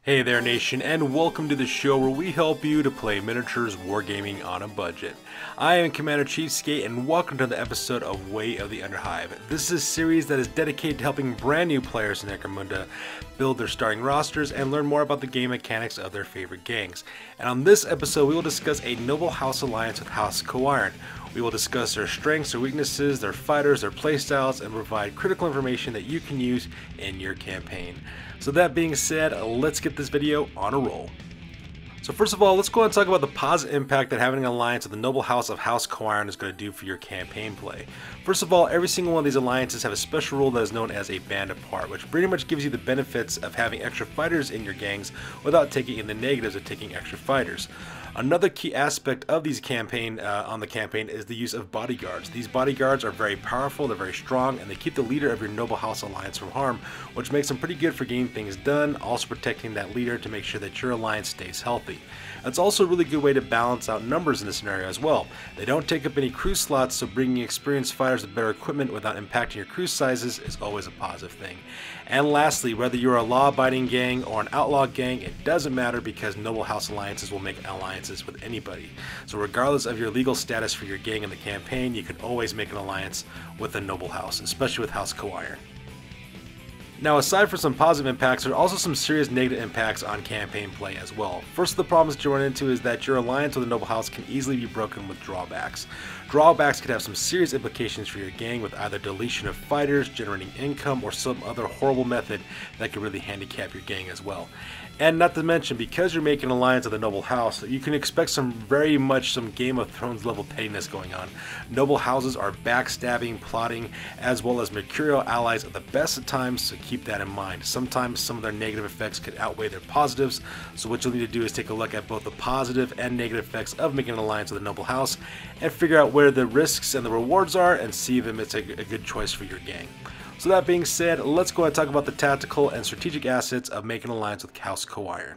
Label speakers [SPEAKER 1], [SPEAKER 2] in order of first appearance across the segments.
[SPEAKER 1] Hey there nation, and welcome to the show where we help you to play miniatures wargaming on a budget. I am Commander Cheapskate and welcome to the episode of Way of the Underhive. This is a series that is dedicated to helping brand new players in Necromunda build their starting rosters and learn more about the game mechanics of their favorite gangs. And on this episode we will discuss a Noble House alliance with House Coiron. We will discuss their strengths, their weaknesses, their fighters, their playstyles, and provide critical information that you can use in your campaign. So that being said, let's get this video on a roll. So first of all, let's go ahead and talk about the positive impact that having an alliance with the noble house of House Coiron is going to do for your campaign play. First of all, every single one of these alliances have a special rule that is known as a band apart, which pretty much gives you the benefits of having extra fighters in your gangs without taking in the negatives of taking extra fighters. Another key aspect of these on the campaign is the use of bodyguards. These bodyguards are very powerful, they're very strong, and they keep the leader of your noble house alliance from harm, which makes them pretty good for getting things done, also protecting that leader to make sure that your alliance stays healthy. It's also a really good way to balance out numbers in this scenario as well. They don't take up any crew slots, so bringing experienced fighters with better equipment without impacting your crew sizes is always a positive thing. And lastly, whether you're a law-abiding gang or an outlaw gang, it doesn't matter because noble house alliances will make alliances with anybody. So regardless of your legal status for your gang in the campaign, you can always make an alliance with a noble house, especially with House Coiron. Now, aside from some positive impacts, there are also some serious negative impacts on campaign play as well. First of the problems that you run into is that your alliance with a noble house can easily be broken with drawbacks. Drawbacks could have some serious implications for your gang with either deletion of fighters, generating income, or some other horrible method that could really handicap your gang as well. And not to mention, because you're making an alliance with a noble house, you can expect some Game of Thrones level pettiness going on. Noble houses are backstabbing, plotting, as well as mercurial allies at the best of times, so keep that in mind. Sometimes some of their negative effects could outweigh their positives, so what you'll need to do is take a look at both the positive and negative effects of making an alliance with a noble house, and figure out where the risks and the rewards are, and see if it's a good choice for your gang. So that being said, let's go ahead and talk about the tactical and strategic assets of making an alliance with House Coiron.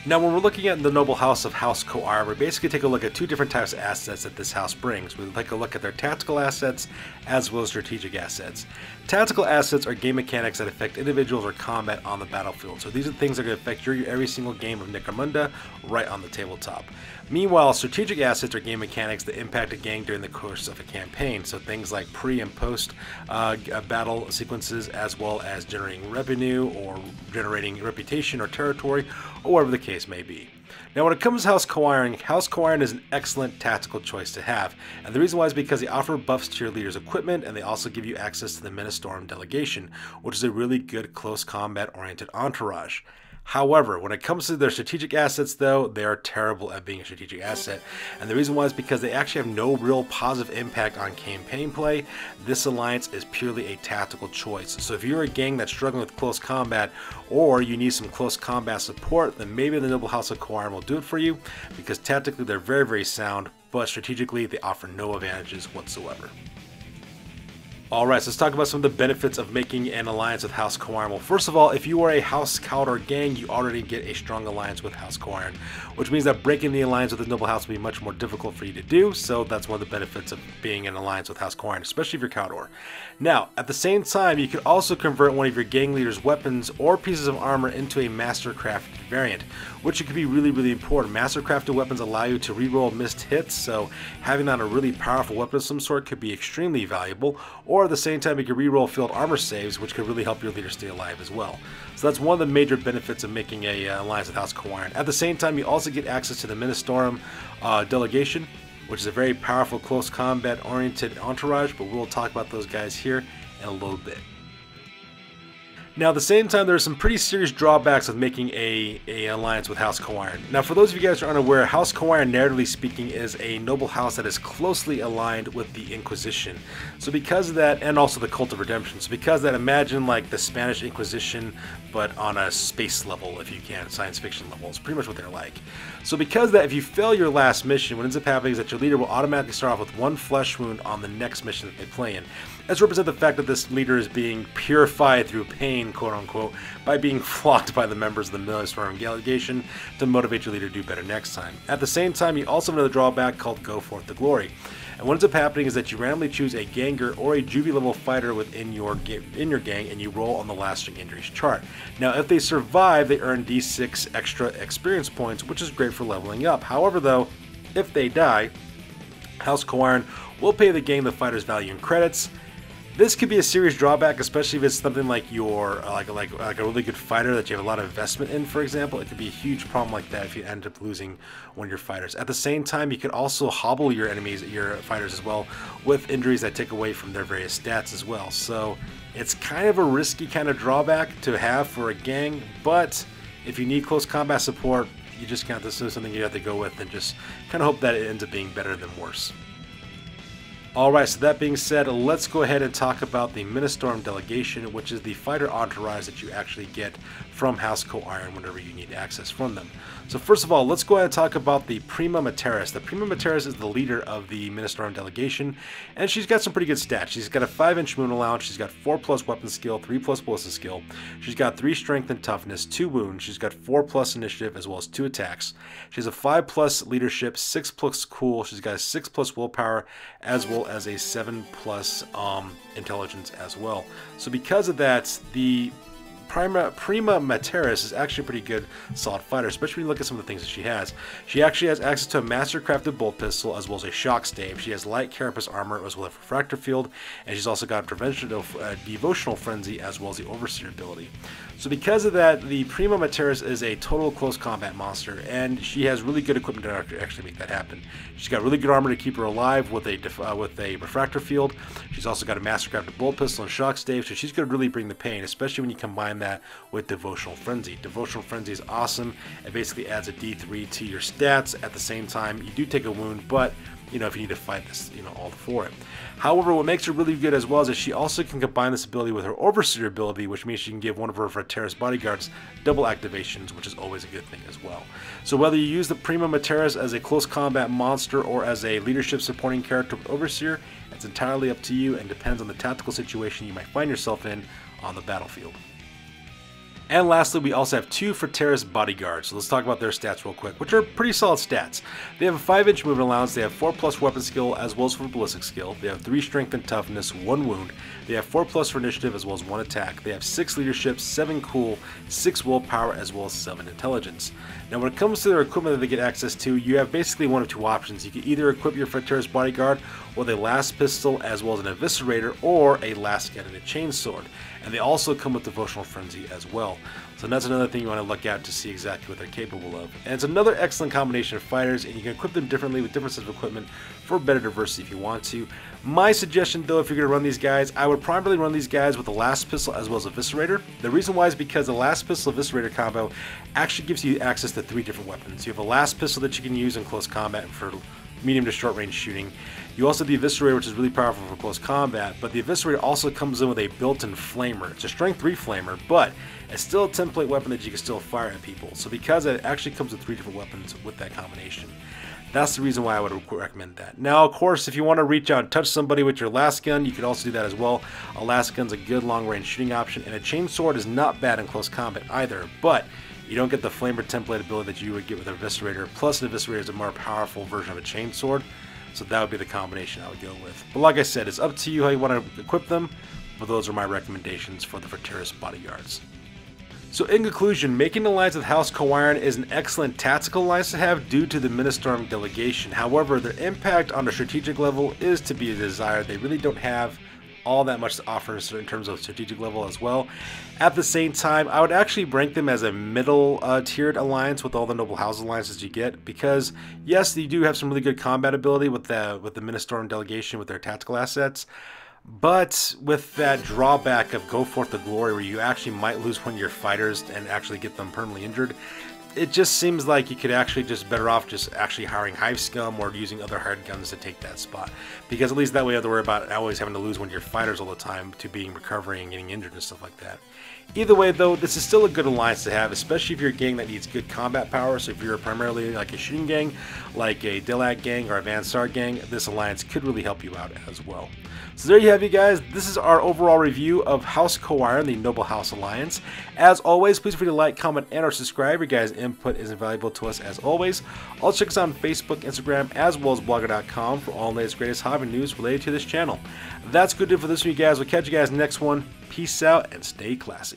[SPEAKER 1] Now, when we're looking at the noble house of House Coiron, we basically take a look at two different types of assets that this house brings. We take a look at their tactical assets as well as strategic assets. Tactical assets are game mechanics that affect individuals or combat on the battlefield. So these are things that are going to affect your every single game of Necromunda right on the tabletop. Meanwhile, strategic assets are game mechanics that impact a gang during the course of a campaign. So things like pre and post battle sequences, as well as generating revenue or generating reputation or territory, or whatever the case may be. Now, when it comes to House Coiron is an excellent tactical choice to have, and the reason why is because they offer buffs to your leader's equipment, and they also give you access to the Ministorum delegation, which is a really good close combat oriented entourage. However, when it comes to their strategic assets though, they are terrible at being a strategic asset, and the reason why is because they actually have no real positive impact on campaign play. This alliance is purely a tactical choice. So if you're a gang that's struggling with close combat, or you need some close combat support, then maybe the Noble House of Coiron will do it for you, because tactically they're very, very sound, but strategically they offer no advantages whatsoever. Alright, so let's talk about some of the benefits of making an alliance with House Coiron. Well, first of all, if you are a House Caldor gang, you already get a strong alliance with House Coiron, which means that breaking the alliance with the noble house will be much more difficult for you to do, so that's one of the benefits of being in an alliance with House Coiron, especially if you're Caldor. Now, at the same time, you could also convert one of your gang leader's weapons or pieces of armor into a Mastercrafted variant, which could be really, really important. Mastercrafted weapons allow you to reroll missed hits, so having on a really powerful weapon of some sort could be extremely valuable, or at the same time you can reroll field armor saves, which could really help your leader stay alive as well. So that's one of the major benefits of making a alliance with House Coiron. At the same time, you also get access to the Ministorum delegation, which is a very powerful close combat oriented entourage, but we'll talk about those guys here in a little bit. Now, at the same time, there are some pretty serious drawbacks of making a alliance with House Coiron. Now, for those of you guys who are unaware, House Coiron, narratively speaking, is a noble house that is closely aligned with the Inquisition. So because of that, and also the Cult of Redemption, so because of that, imagine like the Spanish Inquisition, but on a space level, if you can, science fiction level. It's pretty much what they're like. So because of that, if you fail your last mission, what ends up happening is that your leader will automatically start off with one flesh wound on the next mission that they play in. This represents the fact that this leader is being purified through pain, quote unquote, by being flogged by the members of the Ministorum delegation to motivate your leader to do better next time. At the same time, you also have another drawback called Go Forth to Glory. And what ends up happening is that you randomly choose a Ganger or a Juvie level fighter within your gang, and you roll on the last string injuries chart. Now, if they survive, they earn D6 extra experience points, which is great for leveling up. However, though, if they die, House Koiron will pay the gang the fighter's value in credits. This could be a serious drawback, especially if it's something like your like a really good fighter that you have a lot of investment in, for example. It could be a huge problem like that if you end up losing one of your fighters. At the same time, you could also hobble your enemies, your fighters as well, with injuries that take away from their various stats as well. So it's kind of a risky kind of drawback to have for a gang, but if you need close combat support, you just got this is something you have to go with and just kind of hope that it ends up being better than worse. Alright, so that being said, let's go ahead and talk about the Ministorm Delegation, which is the fighter entourage that you actually get from House Koiron whenever you need access from them. So first of all, let's go ahead and talk about the Prima Materis. The Prima Materis is the leader of the Ministorm Delegation, and she's got some pretty good stats. She's got a 5-inch moon allowance, she's got 4+ weapon skill, 3+ ballistic skill, she's got 3 strength and toughness, 2 wounds, she's got 4+ initiative as well as 2 attacks. She has a 5+ leadership, 6+ cool, she's got a 6+ willpower, as well as a 7+ intelligence as well. So because of that, the Prima Materis is actually a pretty good, solid fighter, especially when you look at some of the things that she has. She actually has access to a master-crafted bolt pistol as well as a shock stave. She has light carapace armor as well as a refractor field, and she's also got devotional frenzy as well as the overseer ability. So because of that, the Prima Materis is a total close combat monster, and she has really good equipment to actually make that happen. She's got really good armor to keep her alive with a refractor field. She's also got a master-crafted bolt pistol and shock stave, so she's going to really bring the pain, especially when you combine that with Devotional Frenzy. Devotional Frenzy is awesome. It basically adds a D3 to your stats. At the same time, you do take a wound, but you know, if you need to fight this, you know, all for it. However, what makes her really good as well is that she also can combine this ability with her Overseer ability, which means she can give one of her Terrace Bodyguards double activations, which is always a good thing as well. So whether you use the Prima Materis as a close combat monster or as a leadership supporting character with Overseer, it's entirely up to you and depends on the tactical situation you might find yourself in on the battlefield. And lastly, we also have 2 for Terrace Bodyguards. So let's talk about their stats real quick, which are pretty solid stats. They have a 5-inch movement allowance, they have 4+ weapon skill as well as for ballistic skill. They have 3 strength and toughness, 1 wound. They have 4+ for initiative as well as 1 attack. They have 6 leadership, 7 cool, 6 willpower as well as 7 intelligence. Now when it comes to their equipment that they get access to, you have basically one of 2 options. You can either equip your Terrace Bodyguard with a last pistol as well as an eviscerator, or a last gun and a chainsword. And they also come with Devotional Frenzy as well. So that's another thing you want to look at to see exactly what they're capable of. And it's another excellent combination of fighters, and you can equip them differently with different sets of equipment for better diversity if you want to. My suggestion though, if you're going to run these guys, I would primarily run these guys with the last pistol as well as Eviscerator. The reason why is because the last pistol Eviscerator combo actually gives you access to 3 different weapons. You have a last pistol that you can use in close combat for medium to short range shooting. You also have the Eviscerator, which is really powerful for close combat, but the Eviscerator also comes in with a built-in flamer. It's a strength 3 flamer, but it's still a template weapon that you can still fire at people. So because it actually comes with 3 different weapons with that combination, that's the reason why I would recommend that. Now, of course, if you want to reach out and touch somebody with your last gun, you could also do that as well. A last gun's a good long-range shooting option, and a chainsword is not bad in close combat either, but you don't get the flamer template ability that you would get with an Eviscerator. Plus, an Eviscerator is a more powerful version of a chainsword, so that would be the combination I would go with. But like I said, it's up to you how you want to equip them, but those are my recommendations for the Terrace Bodyguards. So in conclusion, making an alliance with House Koiron is an excellent tactical alliance to have due to the Ministorm Delegation. However, their impact on the strategic level is to be desired. They really don't have all that much to offer in terms of strategic level as well. At the same time, I would actually rank them as a middle tiered alliance with all the noble house alliances you get, because yes, you do have some really good combat ability with the Ministorm Delegation with their tactical assets, but with that drawback of Go Forth to Glory, where you actually might lose one of your fighters and actually get them permanently injured, it just seems like you could actually just better off just actually hiring Hive Scum or using other hired guns to take that spot, because at least that way you have to worry about always having to lose one of your fighters all the time to being recovering and getting injured and stuff like that. Either way though, this is still a good alliance to have, especially if you're a gang that needs good combat power. So if you're primarily like a shooting gang, like a Dilak gang or a Vansar gang, this alliance could really help you out as well. So there you have it, guys. This is our overall review of House Coiron, the Noble House Alliance. As always, please feel free to like, comment, and or subscribe. Your guys' input is invaluable to us as always. Also check us out on Facebook, Instagram, as well as blogger.com for all the latest greatest hobby news related to this channel. That's good for this one, you guys. We'll catch you guys next one. Peace out and stay classy.